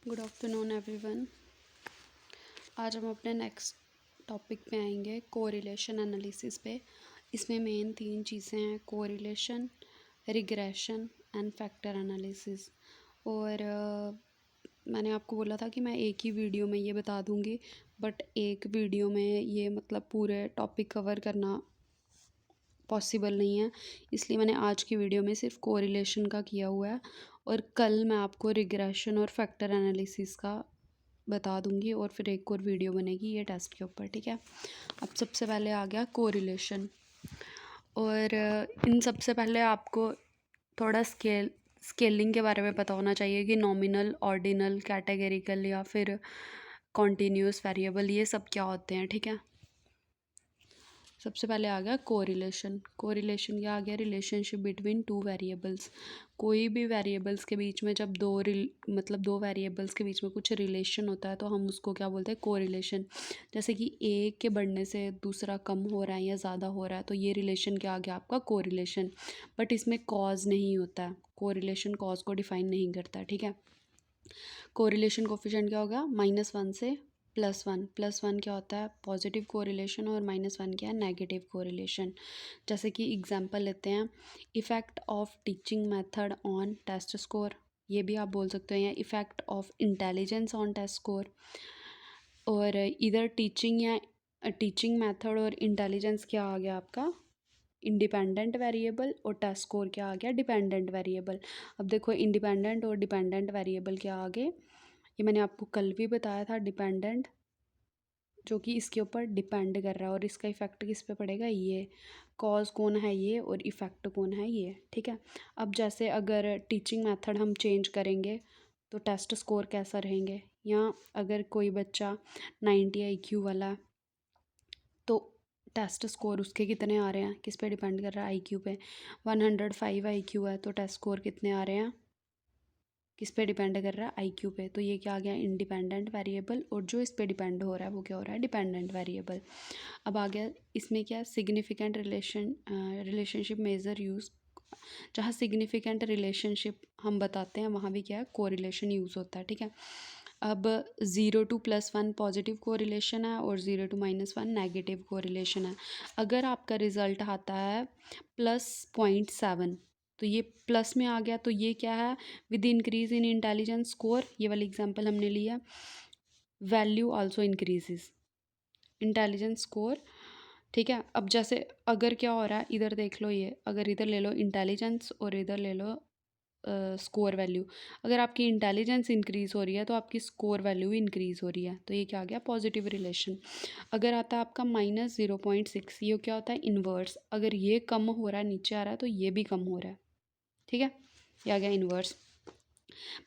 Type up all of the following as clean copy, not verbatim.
Good afternoon everyone. आज हम अपने नेक्स्ट टॉपिक पे आएंगे कोरिलेशन एनालिसिस पे। इसमें मेन 3 चीज़ें हैं: correlation, regression and factor analysis. और मैंने आपको बोला था कि मैं एक ही वीडियो में ये बता दूंगी, बट एक वीडियो में ये मतलब पूरे टॉपिक कवर करना पॉसिबल नहीं है, इसलिए मैंने आज की वीडियो में सिर्फ कोरिलेशन का किया हुआ है और कल मैं आपको रिग्रेशन और फैक्टर एनालिसिस का बता दूंगी और फिर एक और वीडियो बनेगी ये टेस्ट के ऊपर। ठीक है, अब सबसे पहले आ गया कोरिलेशन। और इन सबसे पहले आपको थोड़ा स्केलिंग के बारे में पता होना चाहिए कि नॉमिनल, ऑर्डिनल, कैटेगरिकल या फिर कॉन्टीन्यूअस वेरिएबल, ये सब क्या होते हैं। ठीक है, सबसे पहले आ गया कोरिलेशन। कोरिलेशन क्या आ गया? Relationship between two variables. कोई भी वेरिएबल्स के बीच में जब दो वेरिएबल्स के बीच में कुछ रिलेशन होता है तो हम उसको क्या बोलते हैं? कोरिलेशन। जैसे कि एक के बढ़ने से दूसरा कम हो रहा है या ज़्यादा हो रहा है तो ये रिलेशन क्या आ गया आपका? कोरिलेशन। बट इसमें कॉज नहीं होता है, कोरिलेशन कॉज को डिफाइन नहीं करता। ठीक है, कोरिलेशन कोफिशिएंट क्या होगा? -1 से +1। +1 क्या होता है? पॉजिटिव कोरिलेशन, और -1 क्या है? Negative correlation. जैसे कि एग्जांपल लेते हैं, effect of teaching method on test score, ये भी आप बोल सकते हो, या effect of intelligence on test score. और इधर टीचिंग मेथड और इंटेलिजेंस क्या आ गया आपका? इंडिपेंडेंट वेरिएबल, और टेस्ट स्कोर क्या आ गया? Dependent variable. अब देखो, इंडिपेंडेंट और डिपेंडेंट वेरिएबल क्या आ गए? ये मैंने आपको कल भी बताया था। डिपेंडेंट जो कि इसके ऊपर डिपेंड कर रहा है और इसका इफ़ेक्ट किस पे पड़ेगा? ये कॉज कौन है ये, और इफ़ेक्ट कौन है ये। ठीक है, अब जैसे अगर टीचिंग मेथड हम चेंज करेंगे तो टेस्ट स्कोर कैसा रहेंगे? या अगर कोई बच्चा 90 IQ वाला है तो टेस्ट स्कोर उसके कितने आ रहे हैं? किस पे डिपेंड कर रहा है? IQ पे। 105 IQ है तो टेस्ट स्कोर कितने आ रहे हैं? किस पे डिपेंड कर रहा है? IQ पे। तो ये क्या आ गया? Independent variable. और जो इस पे डिपेंड हो रहा है वो क्या हो रहा है? Dependent variable. अब आ गया इसमें क्या? Significant relationship measure use. जहाँ सिग्निफिकेंट रिलेशनशिप हम बताते हैं वहाँ भी क्या है? कोरिलेशन यूज़ होता है। ठीक है, अब 0 to +1 पॉजिटिव कोरिलेशन है और 0 to -1 नेगेटिव कोरिलेशन है। अगर आपका रिज़ल्ट आता है +0.7 तो ये प्लस में आ गया, तो ये क्या है? With increase in intelligence score, ये वाली एग्जांपल हमने लिया, value also increases intelligence score. ठीक है, अब जैसे अगर क्या हो रहा है, इधर देख लो, ये अगर इधर ले लो इंटेलिजेंस और इधर ले लो स्कोर वैल्यू। अगर आपकी इंटेलिजेंस इंक्रीज़ हो रही है तो आपकी स्कोर वैल्यू भी इंक्रीज़ हो रही है, तो ये क्या आ गया? Positive relation. अगर आता है आपका -0.6, ये क्या होता है? इन्वर्स। अगर ये कम हो रहा है, नीचे आ रहा है, तो ये भी कम हो रहा है। ठीक है, ये आ गया इन्वर्स।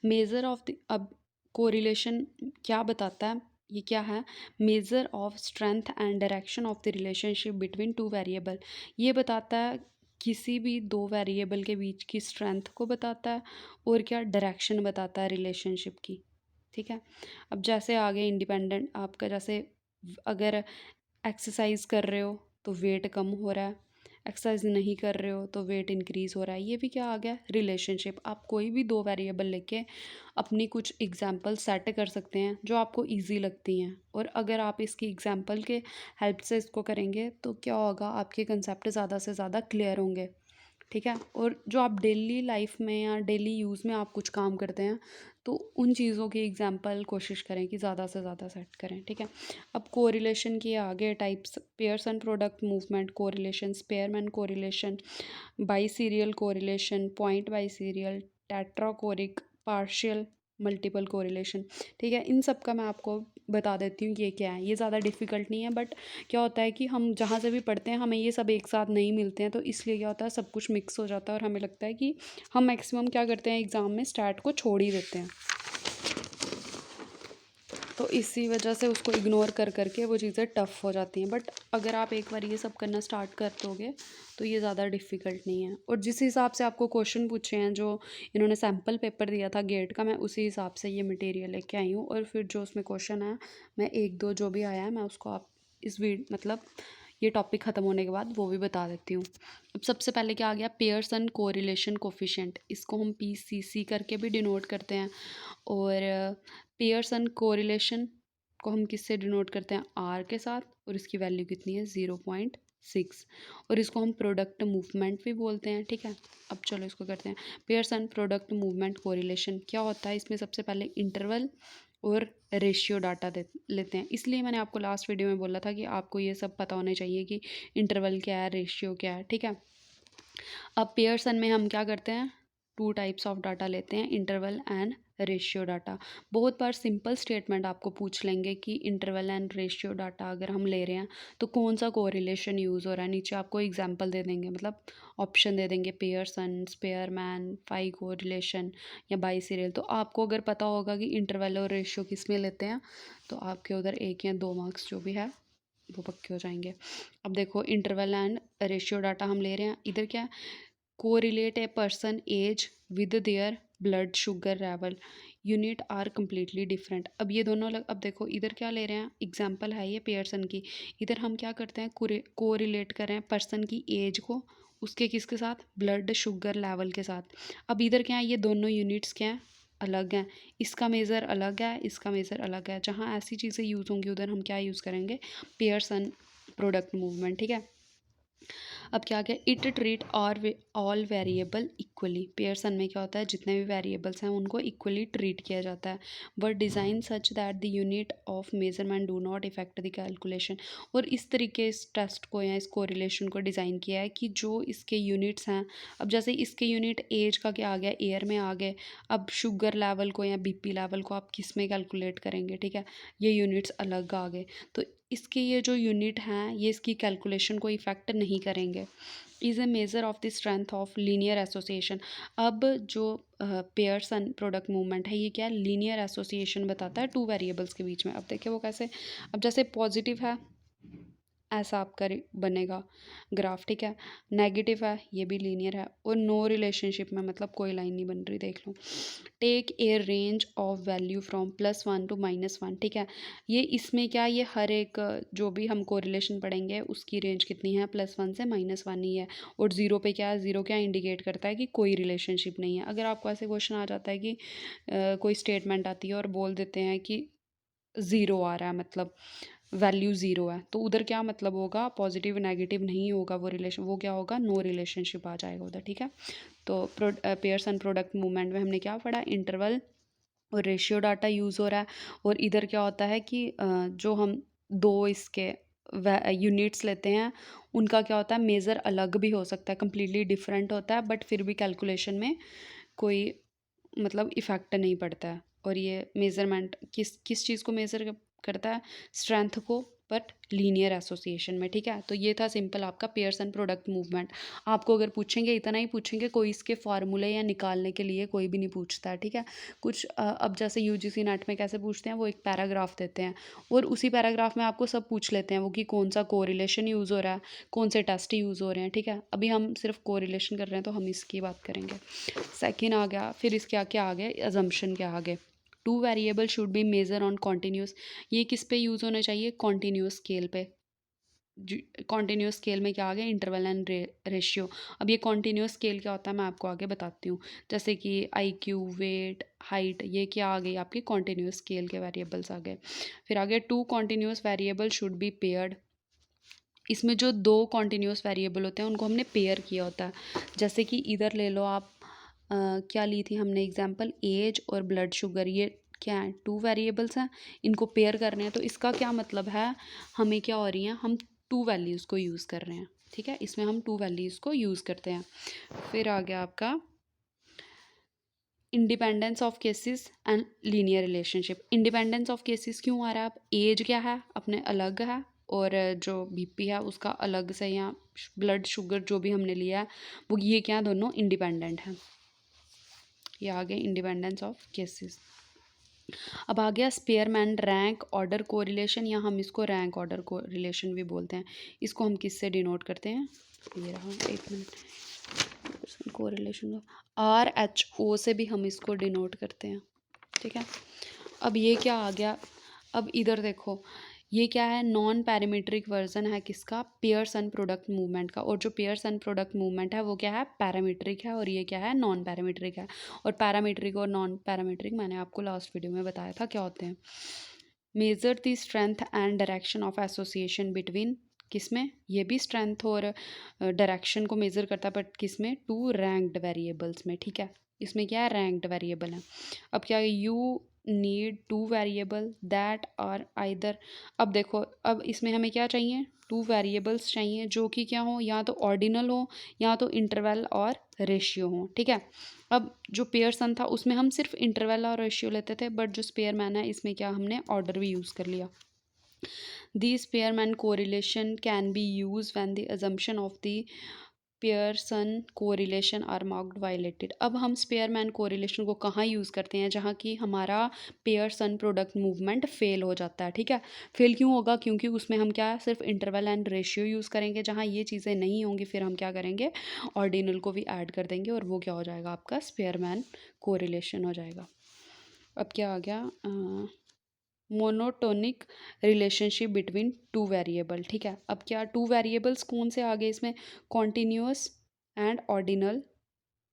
मेज़र ऑफ द, अब कोरिलेशन क्या बताता है? ये क्या है? Measure of strength and direction of the relationship between two variable. ये बताता है किसी भी दो वेरिएबल के बीच की स्ट्रेंथ को बताता है, और क्या? डायरेक्शन बताता है रिलेशनशिप की। ठीक है, अब जैसे आगे इंडिपेंडेंट आपका, जैसे अगर एक्सरसाइज कर रहे हो तो वेट कम हो रहा है, एक्सरसाइज नहीं कर रहे हो तो वेट इंक्रीज़ हो रहा है, ये भी क्या आ गया? रिलेशनशिप। आप कोई भी दो वेरिएबल लेके अपनी कुछ एग्जांपल सेट कर सकते हैं जो आपको इजी लगती हैं, और अगर आप इसकी एग्जांपल के हेल्प से इसको करेंगे तो क्या होगा? आपके कंसेप्ट ज़्यादा से ज़्यादा क्लियर होंगे। ठीक है, और जो आप डेली लाइफ में या डेली यूज़ में आप कुछ काम करते हैं तो उन चीज़ों की एग्जांपल कोशिश करें कि ज़्यादा से ज़्यादा सेट करें। ठीक है, अब कोरिलेशन के आगे types: Pearson product movement correlation, Spearman correlation, biserial correlation, point biserial, tetrachoric, partial multiple correlation. ठीक है, इन सब का मैं आपको बता देती हूँ कि ये क्या है। ये ज़्यादा डिफ़िकल्ट नहीं है, बट क्या होता है कि हम जहाँ से भी पढ़ते हैं हमें ये सब एक साथ नहीं मिलते हैं, तो इसलिए क्या होता है, सब कुछ मिक्स हो जाता है और हमें लगता है कि हम मैक्सिमम क्या करते हैं, एग्ज़ाम में स्टैट को छोड़ ही देते हैं, तो इसी वजह से उसको इग्नोर कर करके वो चीज़ें टफ़ हो जाती हैं। बट अगर आप एक बार ये सब करना स्टार्ट कर दोगे तो ये ज़्यादा डिफ़िकल्ट नहीं है। और जिस हिसाब से आपको क्वेश्चन पूछे हैं, जो इन्होंने सैम्पल पेपर दिया था गेट का, मैं उसी हिसाब से ये मटेरियल लेके आई हूँ, और फिर जो उसमें क्वेश्चन है मैं एक दो जो भी आया है मैं उसको आप इस मतलब ये टॉपिक ख़त्म होने के बाद वो भी बता देती हूँ। अब सबसे पहले क्या आ गया? Pearson correlation coefficient. इसको हम PCC करके भी डिनोट करते हैं, और पियर्सन कोरिलेशन को हम किससे डिनोट करते हैं, आर के साथ, और इसकी वैल्यू कितनी है 0.6, और इसको हम प्रोडक्ट मूवमेंट भी बोलते हैं। ठीक है, अब चलो इसको करते हैं। पियर्सन प्रोडक्ट मूवमेंट कोरिलेशन क्या होता है, इसमें सबसे पहले इंटरवल और रेशियो डाटा लेते हैं। इसलिए मैंने आपको लास्ट वीडियो में बोला था कि आपको ये सब पता होने चाहिए कि इंटरवल क्या है, रेशियो क्या है। ठीक है, अब पियर्सन में हम क्या करते हैं, 2 टाइप्स ऑफ डाटा लेते हैं, इंटरवल एंड रेशियो डाटा। बहुत बार सिंपल स्टेटमेंट आपको पूछ लेंगे कि इंटरवल एंड रेशियो डाटा अगर हम ले रहे हैं तो कौन सा कोरिलेशन यूज़ हो रहा है। नीचे आपको एग्जांपल दे देंगे, मतलब ऑप्शन दे देंगे, पियर्सन, स्पेयरमैन, फाई कोरिलेशन या बाइसीरियल। तो आपको अगर पता होगा कि इंटरवल और रेशियो किस में लेते हैं तो आपके उधर 1 या 2 मार्क्स जो भी है वो पक्के हो जाएंगे। अब देखो, इंटरवल एंड रेशियो डाटा हम ले रहे हैं, इधर क्या है, correlate a person age with their blood sugar level, unit are completely different. अब ये दोनों अलग, अब देखो इधर क्या ले रहे हैं, एग्जाम्पल है ये पियर्सन की, इधर हम क्या करते हैं, कोरिलेट कर रहे हैं पर्सन की एज को उसके किसके साथ, ब्लड शुगर लेवल के साथ। अब इधर क्या है, ये दोनों यूनिट्स क्या हैं, अलग हैं, इसका मेज़र अलग है, इसका मेज़र अलग है। जहाँ ऐसी चीज़ें यूज़ होंगी उधर हम क्या यूज़ करेंगे, पियर्सन प्रोडक्ट मूवमेंट। ठीक है, अब क्या गया, it treat all variable equally. Pearson में क्या होता है, जितने भी वेरिएबल्स हैं उनको इक्वली ट्रीट किया जाता है। But design such that the unit of measurement do not effect the calculation. और इस तरीके इस टेस्ट को या इस कोरिलेशन को डिज़ाइन किया है कि जो इसके यूनिट्स हैं, अब जैसे इसके यूनिट एज का क्या आ गया, एयर में आ गए, अब शुगर लेवल को या बीपी लेवल को आप किस में कैलकुलेट करेंगे। ठीक है, ये यूनिट्स अलग आ गए, तो इसके ये जो यूनिट हैं ये इसकी कैलकुलेशन को इफ़ेक्ट नहीं करेंगे। Is a measure of the strength of linear association. अब जो पेयर्सन प्रोडक्ट मूवमेंट है ये क्या है, लीनियर एसोसिएशन बताता है 2 वेरिएबल्स के बीच में। अब देखिए वो कैसे, अब जैसे पॉजिटिव है ऐसा आपका बनेगा ग्राफ। ठीक है, नेगेटिव है ये भी लीनियर है, और नो रिलेशनशिप में मतलब कोई लाइन नहीं बन रही, देख लो। Take a range of value from +1 to -1। ठीक है, ये इसमें क्या, ये हर एक जो भी हम कोरिलेशन पढ़ेंगे उसकी रेंज कितनी है, +1 से -1 ही है। और ज़ीरो पे क्या है, ज़ीरो क्या इंडिकेट करता है कि कोई रिलेशनशिप नहीं है। अगर आपको ऐसे क्वेश्चन आ जाता है कि कोई स्टेटमेंट आती है और बोल देते हैं कि ज़ीरो आ रहा है, मतलब वैल्यू ज़ीरो है, तो उधर क्या मतलब होगा, पॉजिटिव नेगेटिव नहीं होगा वो रिलेशन, वो क्या होगा, नो रिलेशनशिप आ जाएगा उधर। ठीक है, तो पेयर्सन प्रोडक्ट मूवमेंट में हमने क्या पढ़ा, इंटरवल और रेशियो डाटा यूज़ हो रहा है। और इधर क्या होता है कि जो हम दो इसके यूनिट्स लेते हैं उनका क्या होता है, मेज़र अलग भी हो सकता है, कम्प्लीटली डिफरेंट होता है, बट फिर भी कैलकुलेशन में कोई मतलब इफ़ेक्ट नहीं पड़ता है। और ये मेज़रमेंट किस किस चीज़ को मेज़र करता है, स्ट्रेंथ को, बट लीनियर एसोसिएशन में। ठीक है, तो ये था सिंपल आपका पियर्सन प्रोडक्ट मूवमेंट। आपको अगर पूछेंगे, इतना ही पूछेंगे, कोई इसके फार्मूले या निकालने के लिए कोई भी नहीं पूछता है। ठीक है, कुछ अब जैसे यूजीसी नेट में कैसे पूछते हैं, वो एक पैराग्राफ देते हैं और उसी पैराग्राफ में आपको सब पूछ लेते हैं वो कि कौन सा कोरिलेशन यूज़ हो रहा है, कौन से टेस्ट यूज़ हो रहे हैं। ठीक है, अभी हम सिर्फ कोरिलेशन कर रहे हैं तो हम इसकी बात करेंगे। सेकेंड आ गया, फिर इसके क्या आ गए, अजम्पशन के आगे, 2 variable should be major on continuous. ये किस पे यूज़ होने चाहिए, कॉन्टीन्यूस स्केल पे। कॉन्टीन्यूस स्केल में क्या आ गया, इंटरवल एंड रेशियो। अब ये कॉन्टीन्यूस स्केल क्या होता है मैं आपको आगे बताती हूँ, जैसे कि IQ, वेट, हाइट, ये क्या आ गई आपकी कॉन्टीन्यूस स्केल के वेरिएबल्स आ गए। फिर आगे 2 continuous variable should be paired. इसमें जो 2 कॉन्टीन्यूस वेरिएबल होते हैं उनको हमने पेयर किया होता है। जैसे कि इधर ले लो आप, क्या ली थी हमने एग्जांपल, एज और ब्लड शुगर, ये क्या है, 2 वेरिएबल्स हैं, इनको पेयर करने हैं। तो इसका क्या मतलब है, हमें क्या हो रही है, हम 2 वैल्यूज़ को यूज़ कर रहे हैं। ठीक है, इसमें हम 2 वैल्यूज़ को यूज़ करते हैं। फिर आ गया आपका independence of cases and linear relationship. Independence of cases क्यों आ रहा है, अब एज क्या है अपने अलग है, और जो बीपी है उसका अलग से, या ब्लड शुगर जो भी हमने लिया है वो, ये क्या दोनों इंडिपेंडेंट हैं। ये आ गए इंडिपेंडेंस ऑफ केसेस। अब आ गया स्पेयरमैन रैंक ऑर्डर कोरिलेशन, या हम इसको रैंक ऑर्डर कोरिलेशन भी बोलते हैं। इसको हम किससे डिनोट करते हैं, ये रहा, एक मिनट, कोरिलेशन RHO से भी हम इसको डिनोट करते हैं। ठीक है, अब ये क्या आ गया, अब इधर देखो, ये क्या है, नॉन पैरामीट्रिक वर्जन है किसका, पियर्सन प्रोडक्ट मूवमेंट का। और जो पियर्सन प्रोडक्ट मूवमेंट है वो क्या है, पैरामीट्रिक है, और ये क्या है, नॉन पैरामीट्रिक है। और पैरामीट्रिक और नॉन पैरामीट्रिक मैंने आपको लास्ट वीडियो में बताया था क्या होते हैं। Major the strength and direction of association between, किसमें, ये भी स्ट्रेंथ और डायरेक्शन को मेज़र करता है, बट किसमें, टू रैंक्ड वेरिएबल्स में, ठीक है। इसमें क्या है, रैंक्ड वेरिएबल है। अब क्या, you need to variable that are either, अब देखो, अब इसमें हमें क्या चाहिए, टू वेरिएबल्स चाहिए जो कि क्या हो, या तो ऑर्डिनल हो या तो इंटरवल और रेशियो हो, ठीक है। अब जो पेयरसन था उसमें हम सिर्फ इंटरवल और रेशियो लेते थे, बट जो स्पेयरमैन है इसमें क्या, हमने ऑर्डर भी यूज़ कर लिया। The Spearman correlation can be used when the assumption of the Pearson correlation are marked violated। अब हम स्पेयरमैन कोरिलेशन को कहाँ यूज़ करते हैं, जहाँ कि हमारा पेयरसन प्रोडक्ट मूवमेंट फेल हो जाता है, ठीक है। फेल क्यों होगा, क्योंकि उसमें हम क्या, सिर्फ इंटरवल एंड रेशियो यूज़ करेंगे। जहाँ ये चीज़ें नहीं होंगी फिर हम क्या करेंगे, ऑर्डिनल को भी ऐड कर देंगे, और वो क्या हो जाएगा, आपका स्पेयरमैन कोरिलेशन हो जाएगा। अब क्या आ गया, monotonic relationship between two variable, ठीक है। अब क्या, टू वेरिएबल्स कौन से आ गए इसमें, कॉन्टीन्यूअस एंड ऑर्डिनल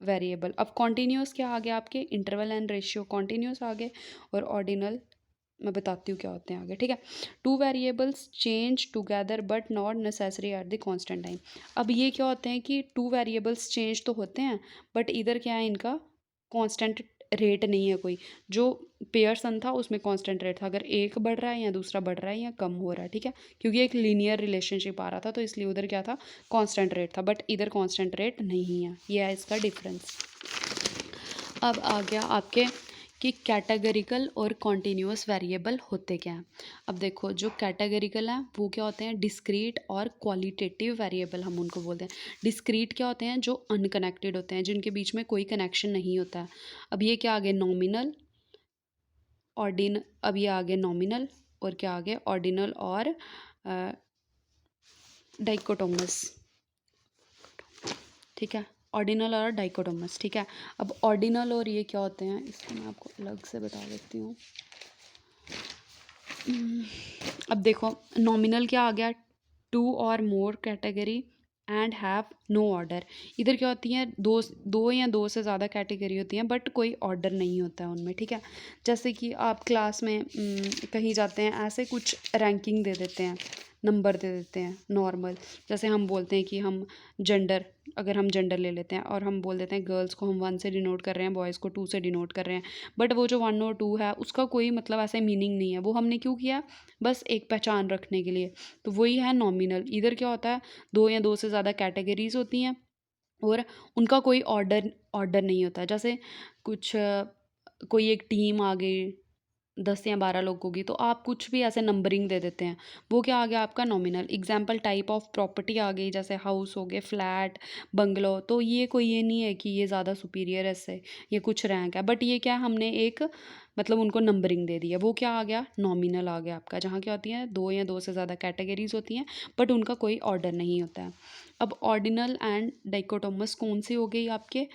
वेरिएबल। अब कॉन्टीन्यूअस क्या आ गया आपके, इंटरवल एंड रेशियो कॉन्टीन्यूअस आ गए, और ऑर्डिनल मैं बताती हूँ क्या होते हैं आगे, ठीक है। Two variables change together but not necessary at the constant time. अब ये क्या होते हैं कि टू वेरिएबल्स चेंज तो होते हैं, बट इधर क्या है, इनका कांस्टेंट रेट नहीं है कोई। जो पेयरसन था उसमें कांस्टेंट रेट था, अगर एक बढ़ रहा है या दूसरा बढ़ रहा है या कम हो रहा है, ठीक है, क्योंकि एक लीनियर रिलेशनशिप आ रहा था, तो इसलिए उधर क्या था, कांस्टेंट रेट था, बट इधर कांस्टेंट रेट नहीं है। ये है इसका डिफरेंस। अब आ गया आपके कि कैटेगरिकल और कॉन्टीन्यूअस वेरिएबल होते क्या हैं। अब देखो, जो कैटेगरिकल हैं वो क्या होते हैं, डिस्क्रीट और क्वालिटेटिव वेरिएबल हम उनको बोलते हैं। डिस्क्रीट क्या होते हैं, जो अनकनेक्टेड होते हैं, जिनके बीच में कोई कनेक्शन नहीं होता है। अब ये क्या आ गए, नॉमिनल, अब ये आ गए नॉमिनल, और क्या आ गए, ऑर्डिनल और डाइकोटोमस, ठीक है, ऑर्डिनल और डाइकोटोमस, ठीक है। अब ऑर्डिनल और ये क्या होते हैं, इसको मैं आपको अलग से बता देती हूँ। अब देखो, नॉमिनल क्या आ गया, टू और more category and have no order. इधर क्या होती हैं, दो या दो से ज़्यादा कैटेगरी होती हैं, बट कोई ऑर्डर नहीं होता है उनमें, ठीक है। जैसे कि आप क्लास में कहीं जाते हैं, ऐसे कुछ रैंकिंग दे देते हैं, नंबर दे देते हैं नॉर्मल। जैसे हम बोलते हैं कि हम जेंडर, अगर हम जेंडर ले लेते हैं और हम बोल देते हैं गर्ल्स को हम 1 से डिनोट कर रहे हैं, बॉयज़ को 2 से डिनोट कर रहे हैं, बट वो जो 1 और 2 है उसका कोई मतलब ऐसे मीनिंग नहीं है, वो हमने क्यों किया, बस एक पहचान रखने के लिए। तो वही है नॉमिनल। इधर क्या होता है, दो या दो से ज़्यादा कैटेगरीज होती हैं और उनका कोई ऑर्डर ऑर्डर नहीं होता है। जैसे कुछ कोई एक टीम आ गई 10 या 12 लोगों की, तो आप कुछ भी ऐसे नंबरिंग दे देते हैं, वो क्या आ गया आपका nominal. Example, type of property आ गई, जैसे हाउस हो गए, फ्लैट, बंगलो, तो ये कोई ये नहीं है कि ये ज़्यादा सुपीरियर है इससे, ये कुछ रैंक है, बट ये क्या, हमने एक मतलब उनको नंबरिंग दे दी है, वो क्या आ गया, नॉमिनल आ गया आपका। जहाँ क्या होती है, दो या दो से ज़्यादा कैटेगरीज होती हैं, बट उनका कोई ऑर्डर नहीं होता है। अब ऑर्डिनल एंड डाइकोटोमस कौन सी हो गई आपके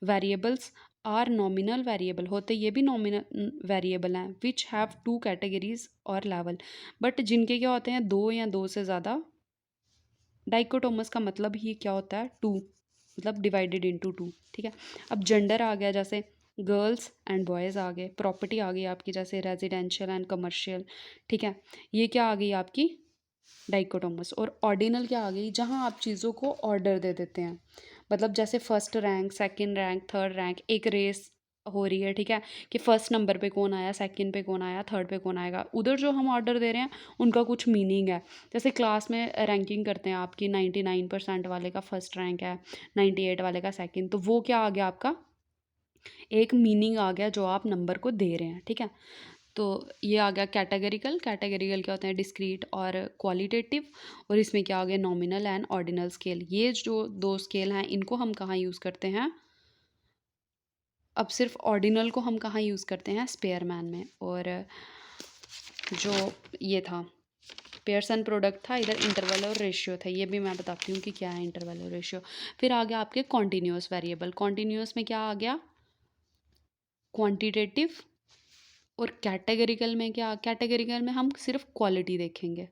वेरिएबल्स, आर नॉमिनल वेरिएबल होते, ये भी नॉमिनल वेरिएबल हैं, विच हैव टू कैटेगरीज और लेवल, बट जिनके क्या होते हैं, दो या दो से ज़्यादा। डाइकोटोमस का मतलब ही क्या होता है, टू, मतलब डिवाइडेड इनटू टू, ठीक है। अब जेंडर आ गया, जैसे गर्ल्स एंड बॉयज़ आ गए। प्रॉपर्टी आ गई आपकी, जैसे रेजिडेंशियल एंड कमर्शियल, ठीक है। ये क्या आ गई आपकी, डाइकोटोमस। और ऑर्डिनल क्या आ गई, जहाँ आप चीज़ों को ऑर्डर दे देते हैं, मतलब जैसे first rank, second rank, third rank, एक रेस हो रही है, ठीक है, कि फर्स्ट नंबर पे कौन आया, सेकंड पे कौन आया, थर्ड पे कौन आएगा, उधर जो हम ऑर्डर दे रहे हैं उनका कुछ मीनिंग है। जैसे क्लास में रैंकिंग करते हैं आपकी, 99% वाले का फर्स्ट रैंक है, 98 वाले का सेकंड, तो वो क्या आ गया आपका, एक मीनिंग आ गया जो आप नंबर को दे रहे हैं, ठीक है। तो ये आ गया कैटेगरिकल। कैटेगरिकल क्या होते हैं, डिस्क्रीट और क्वालिटेटिव। और इसमें क्या आ गया, नॉमिनल एंड ऑर्डिनल स्केल। ये जो दो स्केल हैं इनको हम कहाँ यूज़ करते हैं, अब सिर्फ ऑर्डिनल को हम कहाँ यूज़ करते हैं, स्पेयरमैन में। और जो ये था पेयरसन प्रोडक्ट था, इधर इंटरवल और रेशियो था, ये भी मैं बताती हूँ कि क्या है इंटरवल और रेशियो। फिर आ गया आपके कॉन्टीन्यूअस वेरिएबल। कॉन्टीन्यूअस में क्या आ गया, क्वांटिटेटिव और कैटेगरिकल में क्या, कैटेगरिकल में हम सिर्फ क्वालिटी देखेंगे,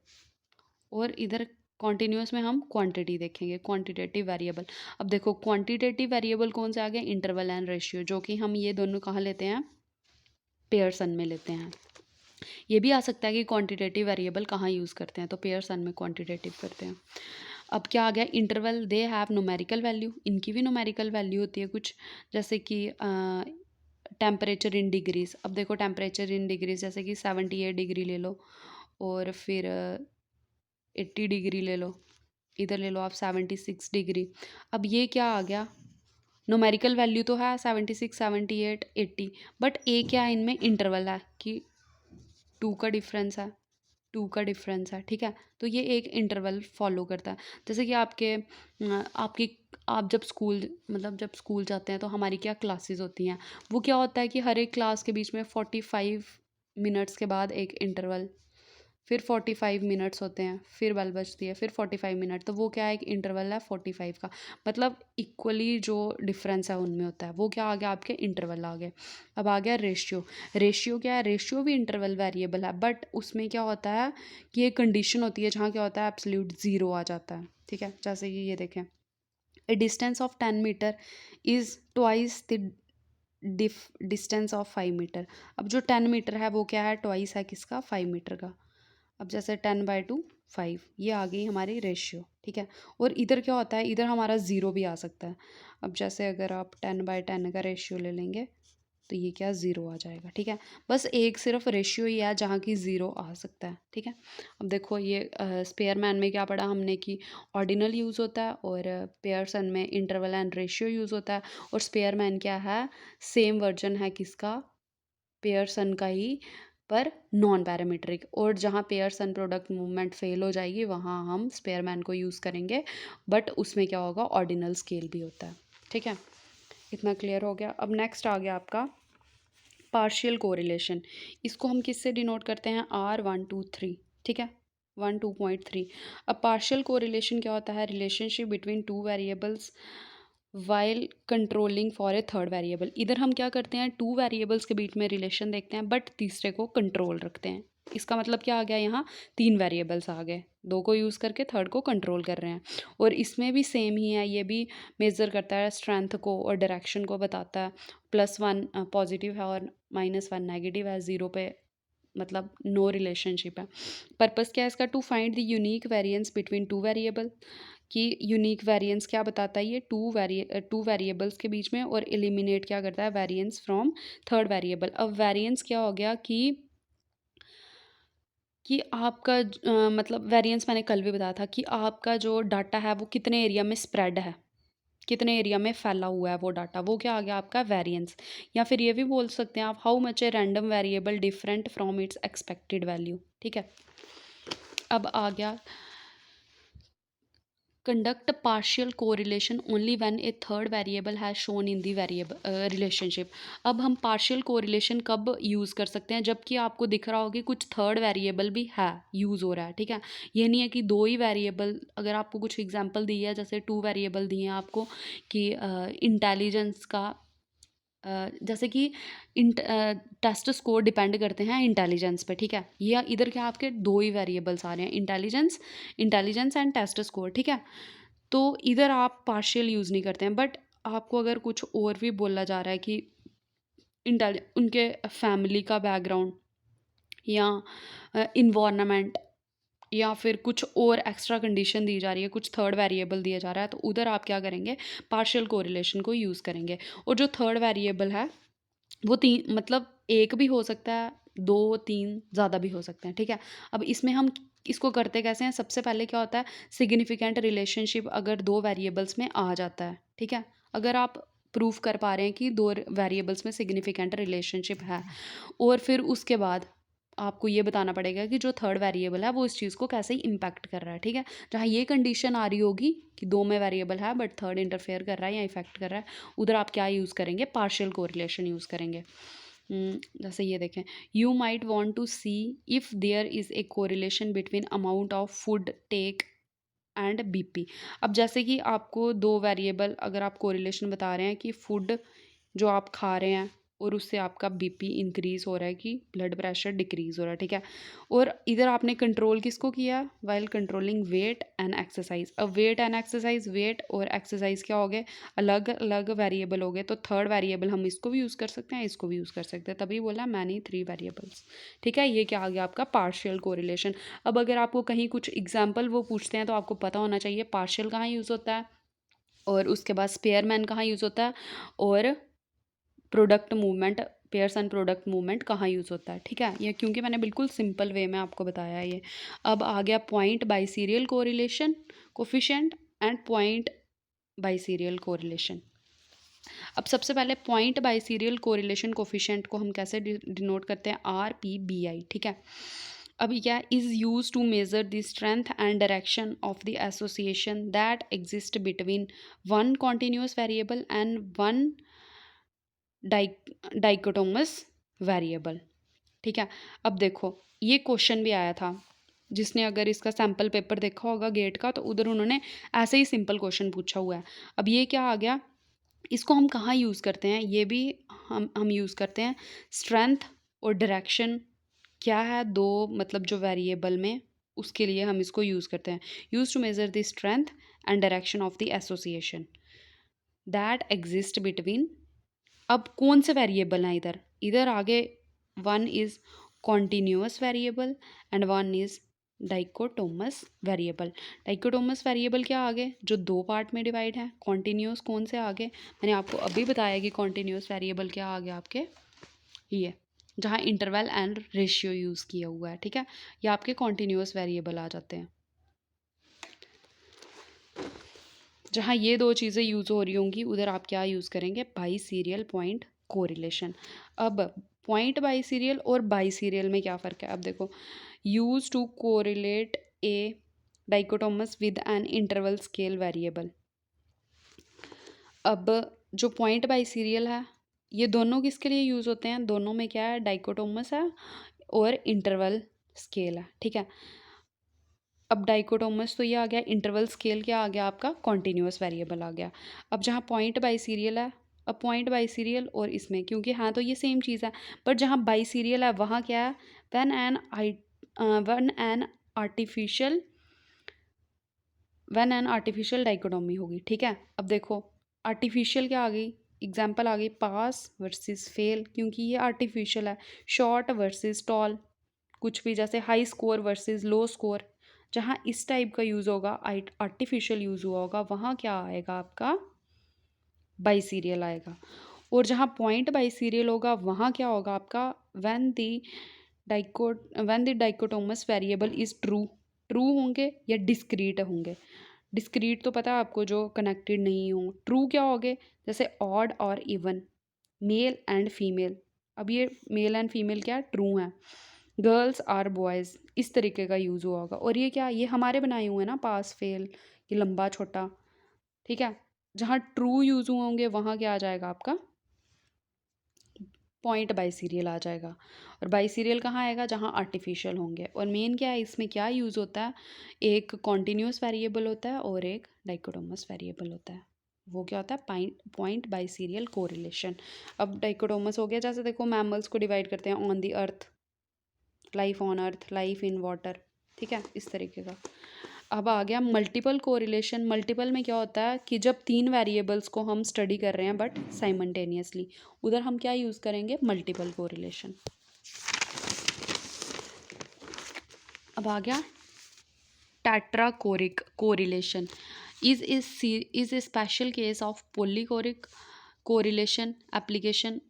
और इधर कॉन्टिन्यूस में हम क्वांटिटी देखेंगे, क्वांटिटेटिव वेरिएबल। अब देखो क्वांटिटेटिव वेरिएबल कौन से आ गए, इंटरवल एंड रेशियो, जो कि हम ये दोनों कहाँ लेते हैं, पेयरसन में लेते हैं। ये भी आ सकता है कि क्वांटिटेटिव वेरिएबल कहाँ यूज़ करते हैं, तो पेयरसन में क्वांटिटेटिव करते हैं। अब क्या आ गया, interval they have numerical value, इनकी भी न्यूमेरिकल वैल्यू होती है कुछ, जैसे कि टेम्परेचर इन डिग्रीज। अब देखो टेम्परेचर इन डिग्रीज जैसे कि 78 डिग्री ले लो, और फिर 80 डिग्री ले लो, इधर ले लो आप 76 डिग्री। अब ये क्या आ गया, न्यूमेरिकल वैल्यू तो है 76, 78, 80, बट ए क्या है, इनमें इंटरवल है कि 2 का डिफरेंस है, 2 का डिफरेंस है, ठीक है। तो ये एक इंटरवल फॉलो करता है। जैसे कि आपकी आप जब स्कूल, मतलब जब स्कूल जाते हैं तो हमारी क्या क्लासेस होती हैं, वो क्या होता है कि हर एक क्लास के बीच में 45 मिनट्स के बाद एक इंटरवल, फिर 45 मिनट्स होते हैं, फिर बेल बजती है, फिर 45 मिनट, तो वो क्या है, एक इंटरवल है 45 का, मतलब इक्वली जो डिफरेंस है उनमें होता है, वो क्या आ गया, आपके इंटरवल आ गए। अब आ गया रेशियो। रेशियो क्या है, रेशियो भी इंटरवल वेरिएबल है, बट उसमें क्या होता है कि एक कंडीशन होती है जहाँ क्या होता है, एब्सोल्यूट ज़ीरो आ जाता है, ठीक है। जैसे कि ये देखें, a distance of 10 metre is twice the distance of 5 metre. अब जो 10 मीटर है वो क्या है, ट्वाइस है किसका, 5 मीटर का। अब जैसे 10/2 5, ये आ गई हमारी रेशियो, ठीक है। और इधर क्या होता है, इधर हमारा ज़ीरो भी आ सकता है। अब जैसे अगर आप 10/10 का रेशियो ले लेंगे तो ये क्या, ज़ीरो आ जाएगा, ठीक है। बस एक सिर्फ रेशियो ही है जहाँ की ज़ीरो आ सकता है, ठीक है। अब देखो ये स्पेयर मैन में क्या पढ़ा हमने कि ऑर्डिनल यूज़ होता है, और पेयरसन में इंटरवल एंड रेशियो यूज़ होता है, और स्पेयर मैन क्या है, सेम वर्जन है किसका, पेयरसन का ही, पर नॉन पैरामीट्रिक। और जहाँ पेयरसन प्रोडक्ट मूवमेंट फेल हो जाएगी वहाँ हम स्पेयरमैन को यूज़ करेंगे, बट उसमें क्या होगा, ऑर्डिनल स्केल भी होता है, ठीक है। इतना क्लियर हो गया। अब नेक्स्ट आ गया आपका पार्शियल कोरिलेशन। इसको हम किससे डिनोट करते हैं, R123, ठीक है, 1 2.3। अब पार्शियल कोरिलेशन क्या होता है, relationship between two variables while controlling for a third variable. इधर हम क्या करते हैं, टू वेरिएबल्स के बीच में रिलेशन देखते हैं, बट तीसरे को कंट्रोल रखते हैं। इसका मतलब क्या आ गया, यहाँ 3 वेरिएबल्स आ गए, 2 को यूज़ करके थर्ड को कंट्रोल कर रहे हैं। और इसमें भी सेम ही है, ये भी मेज़र करता है स्ट्रेंथ को और डायरेक्शन को बताता है। +1 पॉजिटिव है और -1 नेगेटिव है, 0 पे मतलब नो रिलेशनशिप है। पर्पस क्या है इसका, to find the unique variance between two variable, कि यूनिक वेरिएंस क्या बताता है ये, टू वेरिएबल्स के बीच में, और एलिमिनेट क्या करता है, वेरिएंस फ्रॉम थर्ड वेरिएबल। अब वेरिएंस क्या हो गया कि आपका मतलब वेरिएंस मैंने कल भी बताया था कि आपका जो डाटा है वो कितने एरिया में स्प्रेड है, कितने एरिया में फैला हुआ है वो डाटा, वो क्या आ गया आपका वेरिएंस। या फिर ये भी बोल सकते हैं आप, how much a random variable different from its expected value, ठीक है। अब आ गया conduct partial correlation only when a third variable has shown in the variable relationship। अब हम partial correlation कब यूज़ कर सकते हैं, जबकि आपको दिख रहा हो कि कुछ थर्ड वेरिएबल भी है, यूज़ हो रहा है, ठीक है। ये नहीं है कि दो ही वेरिएबल, अगर आपको कुछ एग्जांपल दी है, जैसे 2 वेरिएबल दिए हैं आपको कि इंटेलिजेंस का जैसे कि टेस्ट स्कोर डिपेंड करते हैं इंटेलिजेंस पे, ठीक है। ये इधर क्या आपके दो ही वेरिएबल्स आ रहे हैं, इंटेलिजेंस एंड टेस्ट स्कोर, ठीक है। तो इधर आप पार्शियल यूज़ नहीं करते हैं, बट आपको अगर कुछ और भी बोला जा रहा है कि उनके फैमिली का बैकग्राउंड या इन्वायरमेंट या फिर कुछ और एक्स्ट्रा कंडीशन दी जा रही है, कुछ थर्ड वेरिएबल दिया जा रहा है, तो उधर आप क्या करेंगे, पार्शियल कोरिलेशन को यूज़ करेंगे। और जो थर्ड वेरिएबल है वो 3, मतलब एक भी हो सकता है, 2 3 ज़्यादा भी हो सकते हैं, ठीक है। अब इसमें हम इसको करते कैसे हैं, सबसे पहले क्या होता है, सिग्निफिकेंट रिलेशनशिप अगर 2 वेरिएबल्स में आ जाता है, ठीक है। अगर आप प्रूफ कर पा रहे हैं कि 2 वेरिएबल्स में सिग्निफिकेंट रिलेशनशिप है, और फिर उसके बाद आपको ये बताना पड़ेगा कि जो थर्ड वेरिएबल है वो इस चीज़ को कैसे इम्पैक्ट कर रहा है, ठीक है। जहाँ ये कंडीशन आ रही होगी कि 2 में वेरिएबल है बट थर्ड इंटरफेयर कर रहा है या इफेक्ट कर रहा है, उधर आप क्या यूज़ करेंगे, पार्शियल कोरिलेशन यूज़ करेंगे। जैसे ये देखें, you might want to see if there is a correlation between amount of food take and BP. अब जैसे कि आपको 2 वेरिएबल, अगर आप कोरिलेशन बता रहे हैं कि फूड जो आप खा रहे हैं और उससे आपका बीपी इंक्रीज हो रहा है कि ब्लड प्रेशर डिक्रीज हो रहा है, ठीक है। और इधर आपने कंट्रोल किसको किया, while controlling weight and exercise. अब वेट एंड एक्सरसाइज, वेट और एक्सरसाइज क्या हो गए, अलग अलग वेरिएबल हो गए, तो थर्ड वेरिएबल हम इसको भी यूज़ कर सकते हैं, इसको भी यूज़ कर सकते हैं, तभी बोला मैनी थ्री वेरिएबल्स, ठीक है। ये क्या आ गया आपका पार्शियल कोरिलेशन। अब अगर आपको कहीं कुछ एग्जाम्पल वो पूछते हैं तो आपको पता होना चाहिए पार्शियल कहाँ यूज़ होता है, और उसके बाद स्पेयरमैन कहाँ यूज़ होता है, और product movement, pairs and product movement कहाँ यूज़ होता है, ठीक है। ये क्योंकि मैंने बिल्कुल सिंपल वे में आपको बताया है ये। अब आ गया point biserial correlation coefficient and point biserial correlation. अब सबसे पहले point biserial correlation coefficient को हम कैसे डिनोट करते हैं, RPBI, ठीक है। अब क्या, is use to measure the strength and direction of the association that exist between one continuous variable and one dichotomous variable, ठीक है। अब देखो ये क्वेश्चन भी आया था, जिसने अगर इसका सैम्पल पेपर देखा होगा गेट का, तो उधर उन्होंने ऐसे ही सिंपल क्वेश्चन पूछा हुआ है। अब ये क्या आ गया, इसको हम कहाँ यूज़ करते हैं, ये भी हम यूज़ करते हैं स्ट्रेंथ और डायरेक्शन क्या है दो, मतलब जो वेरिएबल में, उसके लिए हम इसको यूज़ करते हैं। Use to measure the strength and direction of the association that exist between. अब कौन से वेरिएबल हैं इधर, इधर आगे one is continuous variable and one is dichotomous variable. Dichotomous variable क्या आगे, जो दो पार्ट में डिवाइड है। कॉन्टिन्यूअस कौन से आगे, मैंने आपको अभी बताया कि कॉन्टिन्यूअस वेरिएबल क्या आ गया आपके, ये जहाँ इंटरवल एंड रेशियो यूज़ किया हुआ है, ठीक है। ये आपके कॉन्टिन्यूअस वेरिएबल आ जाते हैं। जहाँ ये दो चीज़ें यूज़ हो रही होंगी उधर आप क्या यूज़ करेंगे, बाई सीरियल पॉइंट कोरिलेशन। अब पॉइंट बाई सीरियल और बाई सीरियल में क्या फ़र्क है, अब देखो, use to correlate a dichotomous with an interval scale variable. अब जो पॉइंट बाई सीरियल है, ये दोनों किसके लिए यूज़ होते हैं, दोनों में क्या है, डाइकोटोमस है और इंटरवल स्केल है, ठीक है। अब डाइकोटोमस तो ये आ गया, इंटरवल स्केल क्या आ गया आपका, कॉन्टिन्यूअस वेरिएबल आ गया। अब जहाँ पॉइंट बाई सीरियल है, अब पॉइंट बाई सीरियल और इसमें, क्योंकि हाँ तो ये सेम चीज़ है, बट जहाँ बाई सीरियल है वहाँ क्या है, वन एन आर्टिफिशियल डाइकोटोमी होगी, ठीक है। अब देखो आर्टिफिशियल क्या आ गई, एग्जाम्पल आ गई पास वर्सेस फेल, क्योंकि ये आर्टिफिशियल है। शॉर्ट वर्सेस टॉल, कुछ भी, जैसे हाई स्कोर वर्सेस लो स्कोर, जहाँ इस टाइप का यूज़ होगा, आर्टिफिशियल यूज़ हुआ होगा, वहाँ क्या आएगा आपका, बाई सीरियल आएगा। और जहाँ पॉइंट बाई सीरियल होगा वहाँ क्या होगा आपका, when the dichotomous variable is true, true होंगे या डिस्क्रीट होंगे। डिस्क्रीट तो पता है आपको, जो कनेक्टेड नहीं हो। ट्रू क्या होंगे, जैसे ऑड और इवन, मेल एंड फीमेल। अब ये मेल एंड फीमेल क्या ट्रू हैं, गर्ल्स आर बॉयज़, इस तरीके का यूज़ हुआ होगा। और ये क्या, ये हमारे बनाए हुए हैं ना, पास फेल, ये लंबा छोटा, ठीक है। जहाँ ट्रू यूज़ हुए होंगे वहाँ क्या आ जाएगा आपका, पॉइंट बाई सीरियल आ जाएगा। और बाई सीरियल कहाँ आएगा, जहाँ आर्टिफिशियल होंगे। और मेन क्या है, इसमें क्या यूज़ होता है, एक कॉन्टिन्यूस वेरिएबल होता है और एक डाइकोटोमस वेरिएबल होता है। वो क्या होता है, पॉइंट बाई सीरियल कोरिलेशन। अब डाइकोटोमस हो गया, जैसे देखो मैमल्स को डिवाइड करते हैं on the earth, life on earth, life in water, ठीक है, इस तरीके का। अब आ गया मल्टीपल कोरिलेशन। मल्टीपल में क्या होता है कि जब तीन वेरिएबल्स को हम स्टडी कर रहे हैं बट साइमल्टेनियसली, उधर हम क्या यूज़ करेंगे, मल्टीपल कोरिलेशन। अब आ गया tetrachoric correlation, is a special case of polychoric correlation application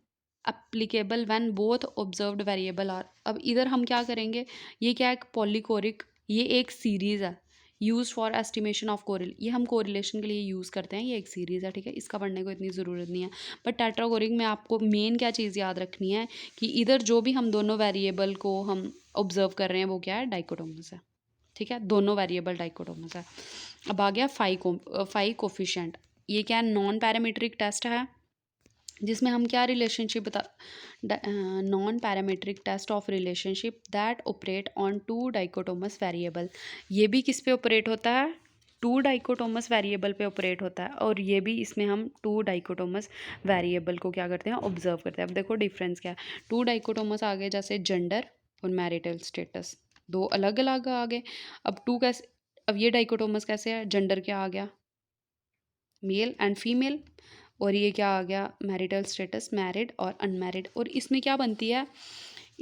applicable when both observed variable are. अब इधर हम क्या करेंगे, ये क्या है, पॉलीकोरिक, ये एक सीरीज़ है यूज फॉर एस्टिमेशन ऑफ कोरिल, ये हम कोरिलेशन के लिए यूज़ करते हैं, ये एक सीरीज़ है, ठीक है। इसका पढ़ने को इतनी ज़रूरत नहीं है। बट टेट्राकोरिक में आपको मेन क्या चीज़ याद रखनी है कि इधर जो भी हम दोनों वेरिएबल को हम ऑब्जर्व कर रहे हैं वो क्या है, डाइकोटोमस है, ठीक है। दोनों वेरिएबल डाइकोटोमस है। अब आ गया फाई कोफिशिएंट। ये क्या है, नॉन पैरामीट्रिक टेस्ट है, जिसमें हम क्या रिलेशनशिप बता, non parametric test of relationship that operate on two dichotomous variable. ये भी किस पे ऑपरेट होता है, टू डाइकोटोमस वेरिएबल पे ऑपरेट होता है, और ये भी इसमें हम टू डाइकोटोमस वेरिएबल को क्या करते हैं, ऑब्जर्व करते हैं। अब देखो डिफरेंस क्या है। टू डाइकोटोमस आ गए जैसे जेंडर और मैरिटल स्टेटस, दो अलग अलग आ गए। अब टू कैसे, अब ये डाइकोटोमस कैसे है, जेंडर क्या आ गया, मेल एंड फीमेल, और ये क्या आ गया, मैरिटल स्टेटस, मैरिड और अनमैरिड। और इसमें क्या बनती है,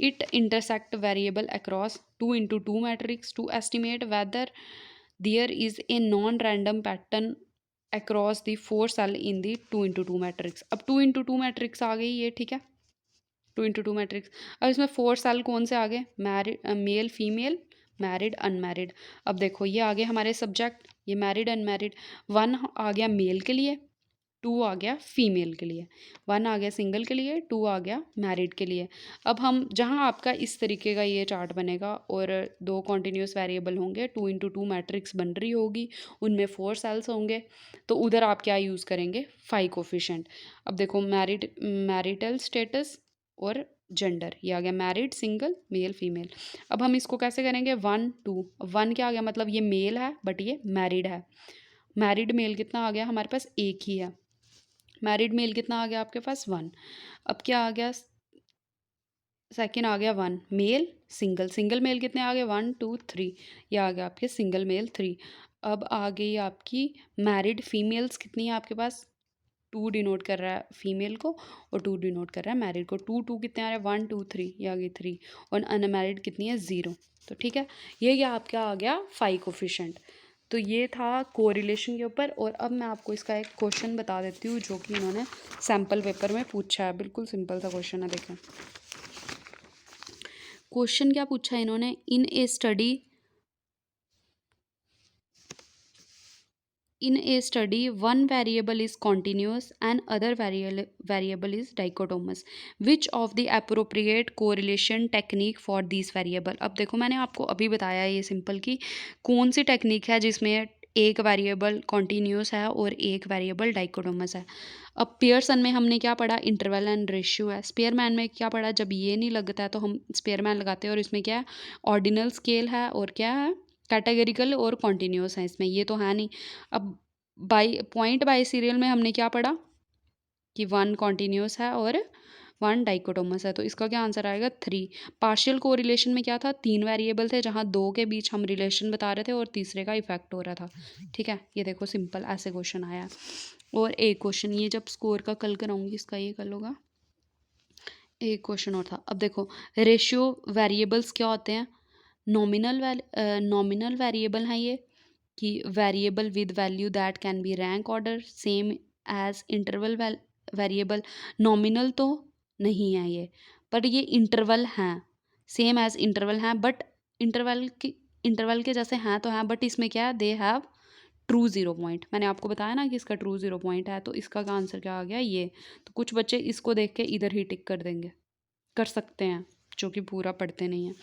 it intersect variable across 2x2 matrix to estimate whether there is a non random pattern across the 4 cell in the 2x2 matrix. अब 2x2 मैट्रिक्स आ गई ये, ठीक है, 2x2 मैट्रिक्स। अब इसमें 4 सेल कौन से आ गए, married, male female, married unmarried. अब देखो ये आ गए हमारे सब्जेक्ट, ये मैरिड अनमैरिड। 1 आ गया मेल के लिए, 2 आ गया फीमेल के लिए, 1 आ गया सिंगल के लिए, 2 आ गया मैरिड के लिए। अब हम जहाँ आपका इस तरीके का ये चार्ट बनेगा और दो कॉन्टिन्यूस वेरिएबल होंगे, 2x2 मैट्रिक्स बन रही होगी, उनमें 4 सेल्स होंगे, तो उधर आप क्या यूज़ करेंगे, फाई कोफिशेंट। अब देखो मैरिटल स्टेटस और जेंडर, ये आ गया मैरिड, सिंगल, मेल फीमेल। अब हम इसको कैसे करेंगे, 1 2, 1 क्या आ गया, मतलब ये मेल है बट ये मैरिड है। मैरिड मेल कितना आ गया हमारे पास, एक ही है। मैरिड मेल कितना आ गया आपके पास, 1। अब क्या आ गया, सेकंड आ गया 1 मेल, सिंगल, सिंगल मेल कितने आ गए, 1 2 3, ये आ गया आपके सिंगल मेल 3। अब आ गई आपकी मैरिड फीमेल्स, कितनी है आपके पास, 2 डिनोट कर रहा है फीमेल को और 2 डिनोट कर रहा है मैरिड को। 2 2 कितने आ रहे हैं, 1 2 3, ये आ गई 3, और अनमैरिड कितनी है, 0। तो ठीक है, ये क्या आपका आ गया फाई कोफिशेंट। तो ये था कोरिलेशन के ऊपर। और अब मैं आपको इसका एक क्वेश्चन बता देती हूँ जो कि इन्होंने सैम्पल पेपर में पूछा है। बिल्कुल सिंपल सा क्वेश्चन है, देखें क्वेश्चन क्या पूछा है इन्होंने, in a study one variable is continuous and other variable is dichotomous, which of the appropriate correlation technique for these variable। अब देखो मैंने आपको अभी बताया ये सिंपल कि कौन सी टेक्निक है जिसमें एक वेरिएबल कॉन्टीन्यूस है और एक वेरिएबल डाइकोटोमस है। अब पियर्सन में हमने क्या पढ़ा, इंटरवल एंड रेशियो है। स्पेयरमैन में क्या पढ़ा, जब ये नहीं लगता है तो हम स्पेयरमैन लगाते हैं, और इसमें क्या है, ऑर्डिनल स्केल है और क्या है, कैटेगरिकल और कॉन्टीन्यूस है, इसमें ये तो है नहीं। अब पॉइंट बाय सीरियल में हमने क्या पढ़ा कि 1 कॉन्टीन्यूस है और 1 डाइकोटोमस है, तो इसका क्या आंसर आएगा, 3। पार्शियल कोरिलेशन में क्या था, 3 वेरिएबल थे जहाँ 2 के बीच हम रिलेशन बता रहे थे और तीसरे का इफेक्ट हो रहा था। ठीक है, ये देखो सिंपल ऐसे क्वेश्चन आया। और एक क्वेश्चन ये जब स्कोर का कल कराऊंगी इसका ये कर लोगा। एक क्वेश्चन और था, अब देखो रेशियो वेरिएबल्स क्या होते हैं, नॉमिनल वेरिएबल हैं ये, कि variable with value that can be rank order same as interval variable. Nominal तो नहीं है ये, बट ये इंटरवल हैं, सेम एज इंटरवल हैं, बट इंटरवल के जैसे हैं तो हैं, बट इसमें क्या है, दे हैव ट्रू 0 पॉइंट। मैंने आपको बताया ना कि इसका ट्रू 0 पॉइंट है, तो इसका आंसर क्या आ गया ये। तो कुछ बच्चे इसको देख के इधर ही टिक कर देंगे, कर सकते हैं, जो कि पूरा पढ़ते नहीं हैं।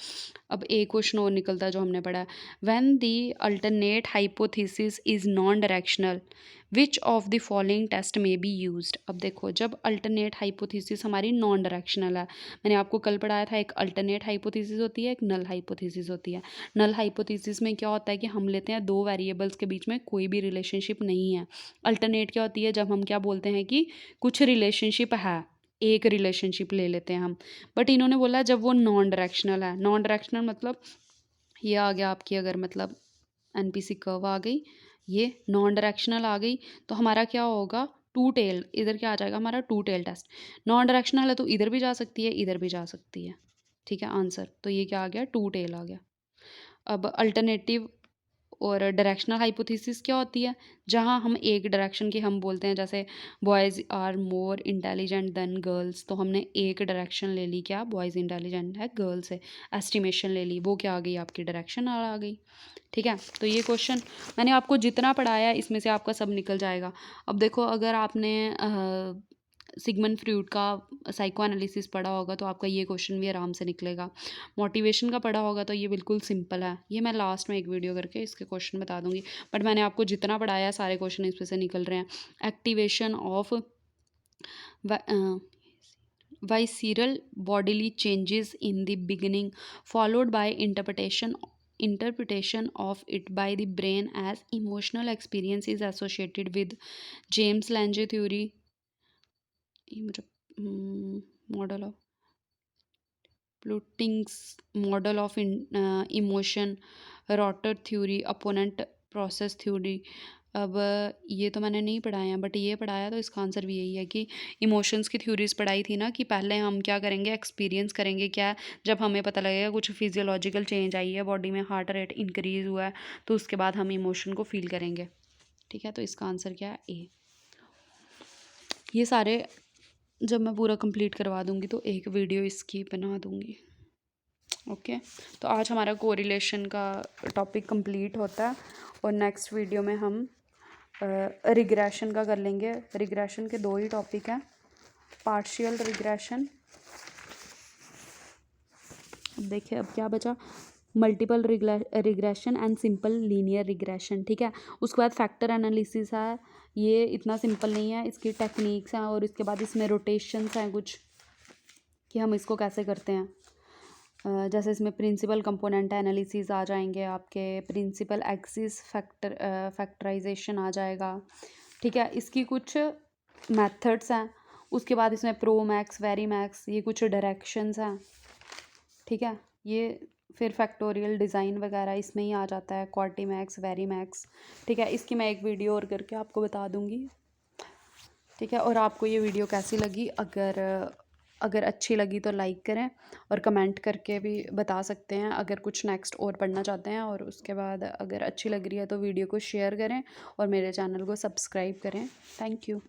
अब एक क्वेश्चन और निकलता है जो हमने पढ़ा है, when the alternate hypothesis is non directional which of the following test में बी यूज्ड। अब देखो जब अल्टरनेट हाइपोथेसिस हमारी नॉन डायरेक्शनल है, मैंने आपको कल पढ़ाया था, एक अल्टरनेट हाइपोथेसिस होती है, एक नल हाइपोथेसिस होती है। नल हाइपोथेसिस में क्या होता है कि हम लेते हैं दो वेरिएबल्स के बीच में कोई भी रिलेशनशिप नहीं है। अल्टरनेट क्या होती है, जब हम क्या बोलते हैं कि कुछ रिलेशनशिप है, एक रिलेशनशिप ले लेते हैं हम। बट इन्होंने बोला जब वो नॉन डायरेक्शनल है, नॉन डायरेक्शनल मतलब ये आ गया आपकी, अगर मतलब एनपीसी कर्व आ गई, ये नॉन डायरेक्शनल आ गई, तो हमारा क्या होगा, टू टेल, इधर क्या आ जाएगा हमारा, two tail test. Non directional है तो इधर भी जा सकती है, इधर भी जा सकती है। ठीक है आंसर, तो ये क्या आ गया, टू टेल आ गया। अब अल्टरनेटिव और डायरेक्शनल हाइपोथेसिस क्या होती है, जहाँ हम एक डायरेक्शन की हम बोलते हैं, जैसे boys are more intelligent than girls, तो हमने एक डायरेक्शन ले ली, क्या बॉयज़ इंटेलिजेंट है गर्ल्स से, एस्टिमेशन ले ली, वो क्या आ गई आपकी डायरेक्शन आ गई। ठीक है, तो ये क्वेश्चन मैंने आपको जितना पढ़ाया इसमें से आपका सब निकल जाएगा। अब देखो अगर आपने सिगमंड फ्रॉइड का साइको एनालिसिस पढ़ा होगा तो आपका ये क्वेश्चन भी आराम से निकलेगा। मोटिवेशन का पढ़ा होगा तो ये बिल्कुल सिंपल है, ये मैं लास्ट में एक वीडियो करके इसके क्वेश्चन बता दूंगी, बट मैंने आपको जितना पढ़ाया सारे क्वेश्चन इसमें से निकल रहे हैं। Activation of visceral bodily changes in the beginning followed by interpretation interpretation of it by the brain as emotional experience is associated with James Lange theory. ये मुझे model of Plotting's model of emotion, Rotter theory, opponent process theory. अब ये तो मैंने नहीं पढ़ाया, but ये पढ़ाया तो इसका आंसर भी यही है कि इमोशंस की थ्योरीज पढ़ाई थी ना, कि पहले हम क्या करेंगे, एक्सपीरियंस करेंगे क्या, जब हमें पता लगेगा कुछ फिजियोलॉजिकल चेंज आई है बॉडी में, हार्ट रेट इंक्रीज हुआ है, तो उसके बाद हम इमोशन को फील करेंगे। ठीक है, तो इसका आंसर क्या है, ए। ये सारे जब मैं पूरा कंप्लीट करवा दूँगी तो एक वीडियो इसकी बना दूँगी। ओके, तो आज हमारा कोरिलेशन का टॉपिक कंप्लीट होता है, और नेक्स्ट वीडियो में हम रिग्रेशन का कर लेंगे। रिग्रेशन के 2 ही टॉपिक हैं, पार्शियल रिग्रेशन, अब देखिए अब क्या बचा, multiple regression and simple linear regression. ठीक है, उसके बाद फैक्टर एनालिसिस है, ये इतना सिंपल नहीं है, इसकी टेक्निक्स हैं, और इसके बाद इसमें रोटेशंस हैं कुछ, कि हम इसको कैसे करते हैं। जैसे इसमें प्रिंसिपल कंपोनेंट एनालिसिस आ जाएंगे आपके, प्रिंसिपल एक्सिस फैक्टराइजेशन आ जाएगा। ठीक है, इसकी कुछ मेथड्स हैं, उसके बाद इसमें प्रो मैक्स, वेरी मैक्स, ये कुछ डायरेक्शंस हैं। ठीक है, ये फिर फैक्टोरियल डिज़ाइन वगैरह इसमें ही आ जाता है, क्वार्टी मैक्स, वेरी मैक्स। ठीक है, इसकी मैं एक वीडियो और करके आपको बता दूँगी। ठीक है, और आपको ये वीडियो कैसी लगी, अगर अच्छी लगी तो लाइक करें, और कमेंट करके भी बता सकते हैं अगर कुछ नेक्स्ट और पढ़ना चाहते हैं, और उसके बाद अगर अच्छी लग रही है तो वीडियो को शेयर करें और मेरे चैनल को सब्सक्राइब करें। Thank you.